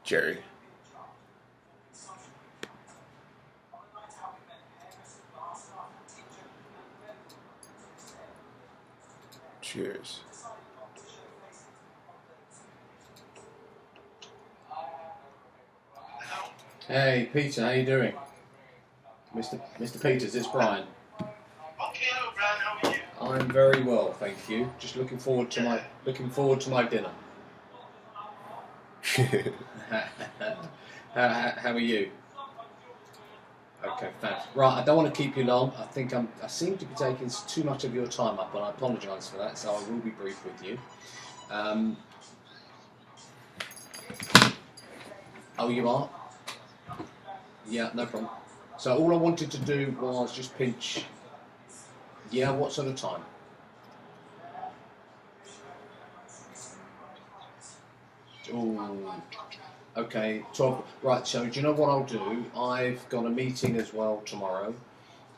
Jerry. Cheers. Hey Peter, how you doing? Mr. Peters, it's Brian. Okay, hello Brian, how are you? I'm very well, thank you. Just looking forward to my dinner. How are you? Okay, thanks. Right, I don't want to keep you long. I seem to be taking too much of your time up, and I apologise for that. So I will be brief with you. Oh, you are? Yeah, no problem. So all I wanted to do was just pinch. Yeah, what sort of time? Oh, okay, 12. Right, so do you know what I'll do? I've got a meeting as well tomorrow.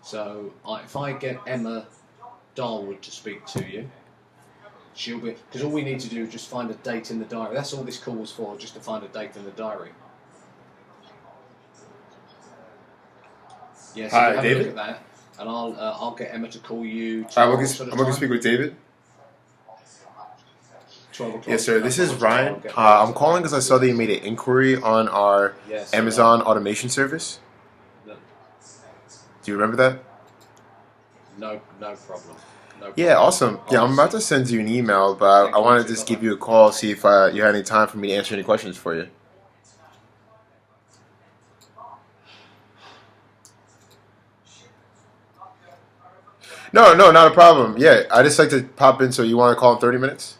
So if I get Emma Darwood to speak to you, she'll be, because all we need to do is just find a date in the diary. That's all this call was for, just to find a date in the diary. Yes, Hi, have David. a look at that, and I'll get Emma to call you. I'm going to speak with David. 12 o'clock. Yes, sir. This is Ryan. I'm calling because I saw that you made an inquiry on our Amazon automation service. No. Do you remember that? No problem. Yeah, awesome. Yeah, I'm about to send you an email, but I wanted to just give you a call, see if you had any time for me to answer any questions for you. No, not a problem. Yeah, I just like to pop in, so you want to call in 30 minutes?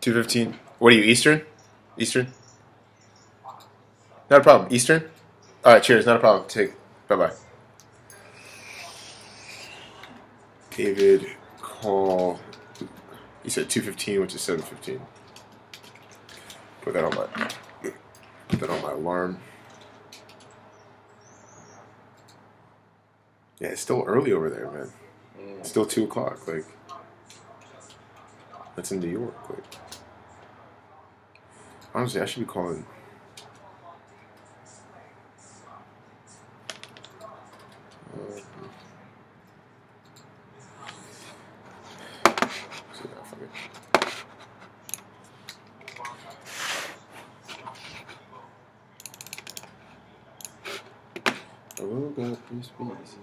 $2:15. What are you, Eastern? Eastern? Not a problem. Eastern? All right, cheers. Not a problem. Bye-bye. David, call. You said 2:15, which is 7:15. Put that on my alarm. Yeah, it's still early over there, man. It's still 2 o'clock. Like, that's in New York. Like, honestly, I should be calling. Oh, God, please be easy.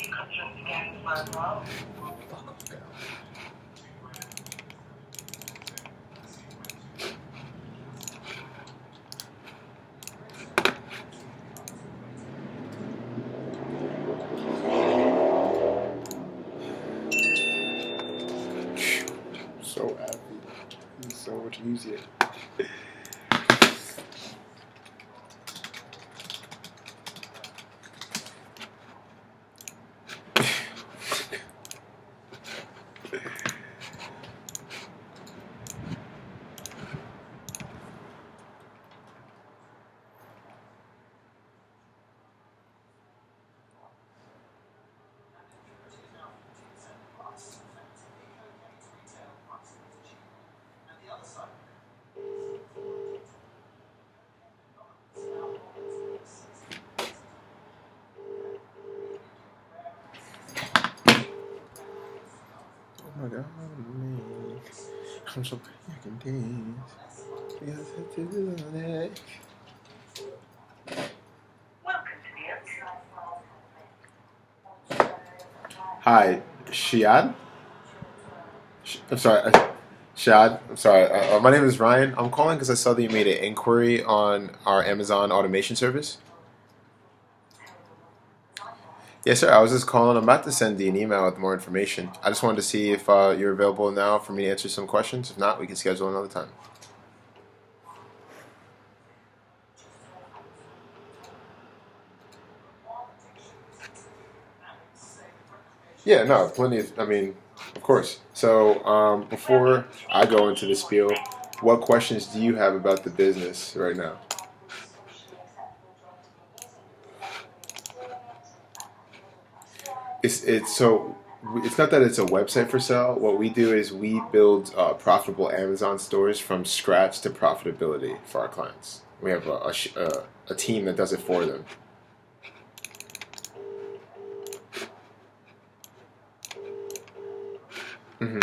You come just again as well. Fuck off, girl. So happy. It's so much easier. Oh my God, man. I'm so pretty, I can dance. You guys have to do that. Welcome to the Hi, Shaid? I'm sorry, Shaid. I'm sorry. My name is Ryan. I'm calling because I saw that you made an inquiry on our Amazon automation service. Yes, sir. I was just calling. I'm about to send you an email with more information. I just wanted to see if you're available now for me to answer some questions. If not, we can schedule another time. Yeah, no, plenty of. I mean, of course. So before I go into the spiel, what questions do you have about the business right now? It's so it's not that it's a website for sale. What we do is we build profitable Amazon stores from scratch to profitability for our clients. We have a team that does it for them. Hmm.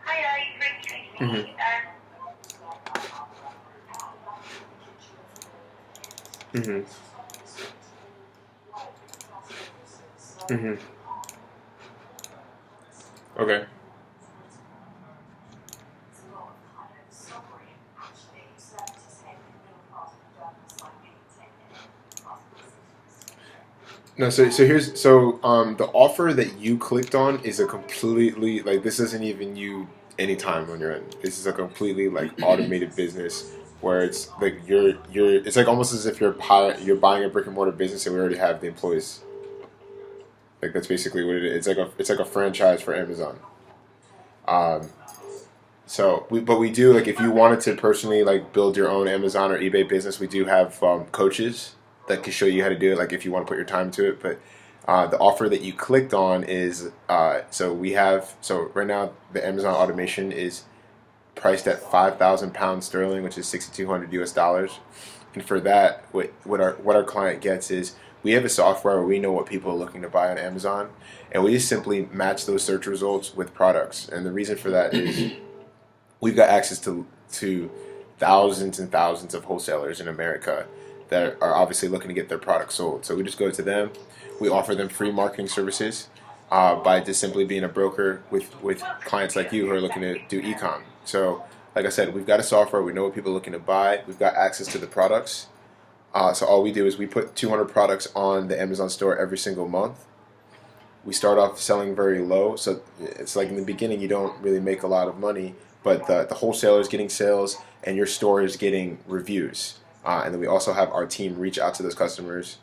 Hiya, you free Hmm. Tracy. Hmm. Hmm. Okay. No, so here's the offer that you clicked on is a completely like this isn't even you any time on your end. This is a completely like automated business where it's like you're it's like almost as if you're buying a brick and mortar business and we already have the employees. Like that's basically what it is. It's like a franchise for Amazon. Um, but we do like if you wanted to personally like build your own Amazon or eBay business, we do have coaches that can show you how to do it. Like if you want to put your time to it, but the offer that you clicked on is so right now the Amazon automation is priced at £5,000 sterling, which is 6,200 US dollars. And for that, what our client gets is we have a software where we know what people are looking to buy on Amazon, and we just simply match those search results with products. And the reason for that is we've got access to thousands and thousands of wholesalers in America that are obviously looking to get their products sold. So we just go to them. We offer them free marketing services by just simply being a broker with clients like you who are looking to do e-com. So, like I said, we've got a software. We know what people are looking to buy. We've got access to the products. So all we do is we put 200 products on the Amazon store every single month. We start off selling very low, so it's like in the beginning you don't really make a lot of money, but the wholesaler is getting sales and your store is getting reviews. And then we also have our team reach out to those customers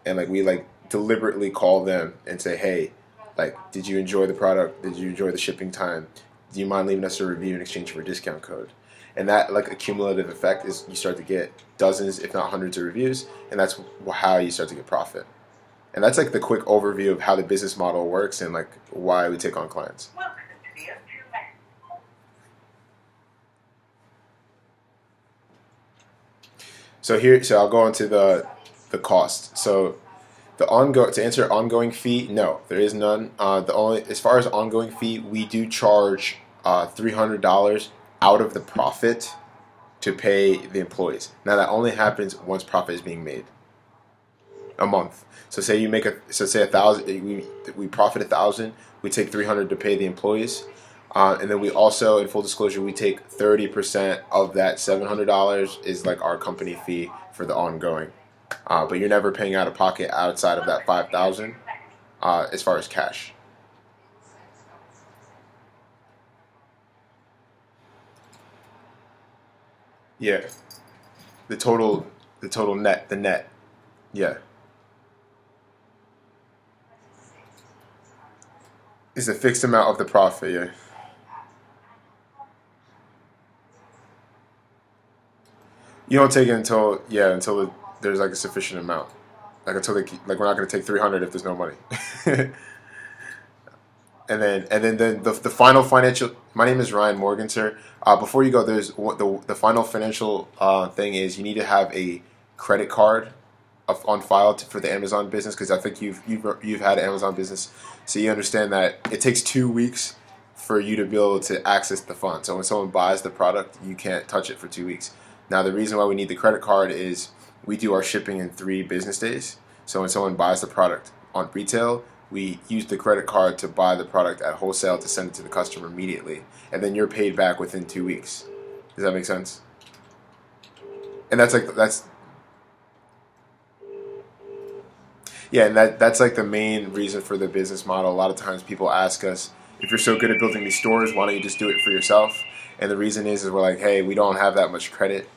and like we like deliberately call them and say, hey, like, did you enjoy the product? Did you enjoy the shipping time? Do you mind leaving us a review in exchange for a discount code? And that like accumulative effect is you start to get dozens, if not hundreds, of reviews, and that's how you start to get profit. And that's like the quick overview of how the business model works and like why we take on clients. Welcome to the O2 Met. So I'll go into the cost. So the ongoing to answer ongoing fee, no, there is none. The only as far as ongoing fee, we do charge $300 out of the profit to pay the employees. Now that only happens once profit is being made a month. So say you make say 1,000, we profit 1,000, we take 300 to pay the employees, and then we also, in full disclosure, we take 30% of that $700 is like our company fee for the ongoing. But you're never paying out of pocket outside of that 5,000 as far as cash. Yeah, the total net, the net. Yeah, is a fixed amount of the profit. Yeah. You don't take it until there's like a sufficient amount. Like until like we're not going to take 300 if there's no money. And then the final financial. My name is Ryan Morgan, sir. Before you go, there's the final financial thing is you need to have a credit card on file for the Amazon business because I think you've had an Amazon business, so you understand that it takes 2 weeks for you to be able to access the fund. So when someone buys the product, you can't touch it for 2 weeks. Now the reason why we need the credit card is we do our shipping in 3 business days. So when someone buys the product on retail, we use the credit card to buy the product at wholesale to send it to the customer immediately, and then you're paid back within 2 weeks. Does that make sense? And that's yeah, and that's like the main reason for the business model. A lot of times people ask us, if you're so good at building these stores, why don't you just do it for yourself? And the reason is we're like, hey, we don't have that much credit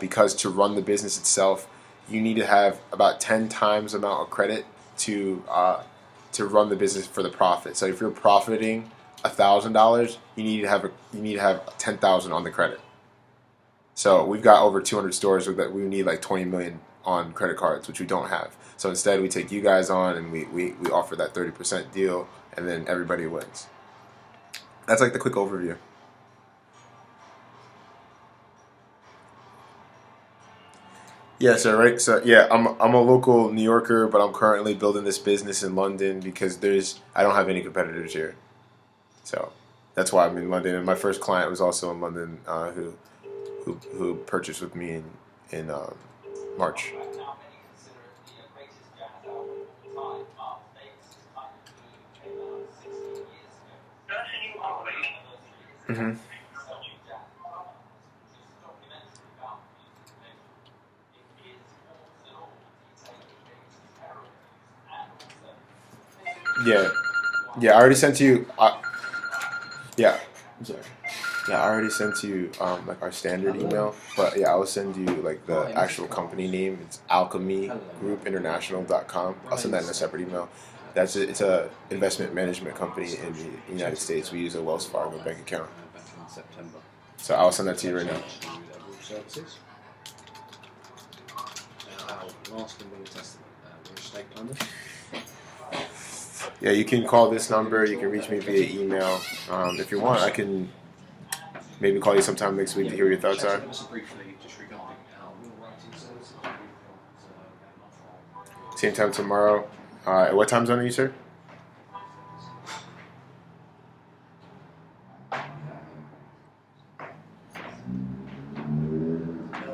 because to run the business itself, you need to have about 10 times the amount of credit to run the business for the profit. So if you're profiting $1,000, you need to have 10,000 on the credit. So we've got over 200 stores that we need like 20 million on credit cards, which we don't have. So instead, we take you guys on and we offer that 30% deal, and then everybody wins. That's like the quick overview. Yeah, so right, so yeah, I'm a local New Yorker, but I'm currently building this business in London because I don't have any competitors here. So that's why I'm in London. And my first client was also in London, who purchased with me in March. Hmm. Yeah, yeah. I already sent you. Yeah, I'm sorry. Yeah, I already sent you like our standard email, but yeah, I will send you like the actual company name. It's alchemygroupinternational.com. I'll send that in a separate email. It's a investment management company in the United States. We use a Wells Fargo bank account. Back in September. So I'll send that to you right now. Services. Our last and will testament. Real estate planners. Yeah, you can call this number. You can reach me via email. If you want, I can maybe call you sometime next week to hear what your thoughts are. Briefly, just regarding our will writing services. Same time tomorrow. What time zone are you, sir?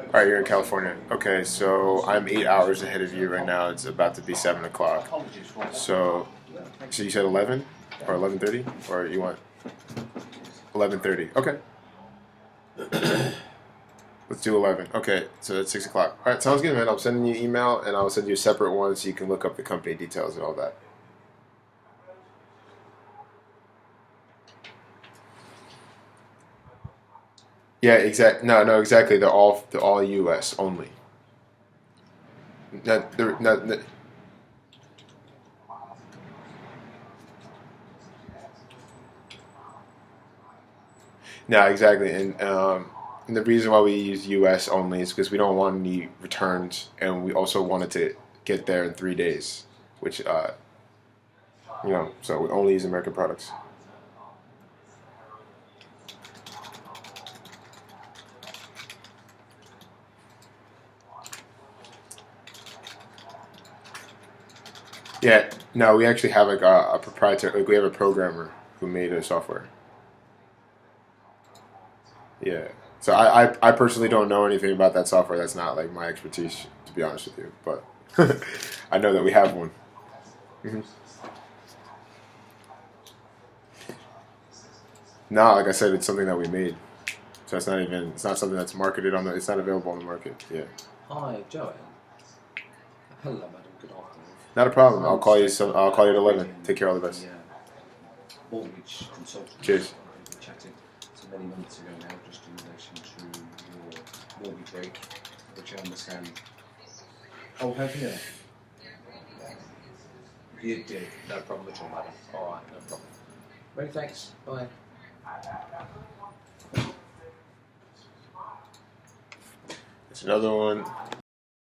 All right, you're in California. Okay, so I'm 8 hours ahead of you right now. It's about to be 7 o'clock. So you said 11 or 11:30, or you want 11:30? Okay, let's do 11. Okay, so that's 6 o'clock. All right, sounds good, man. I'm sending you an email, and I'll send you a separate one so you can look up the company details and all that. Yeah, No, exactly. They're all U.S. only. Not. No, exactly. And the reason why we use U.S. only is because we don't want any returns, and we also wanted to get there in 3 days, which so we only use American products. Yeah, no, we actually have like a proprietary. Like we have a programmer who made a software. Yeah. So I personally don't know anything about that software. That's not like my expertise, to be honest with you. But I know that we have one. Hmm. No, like I said, it's something that we made. So it's not something that's marketed it's not available on the market. Yeah. Hi, Joanne. Hello, madam. Good afternoon. Not a problem. I'll call you at 11. Take care. All the best. Mortgage consultant. Cheers. We chatted many months ago now, just in relation to your mortgage rate, which I understand. Oh, have you? You did. No problem at all, madam. All right, no problem. Many thanks. Bye. It's another one.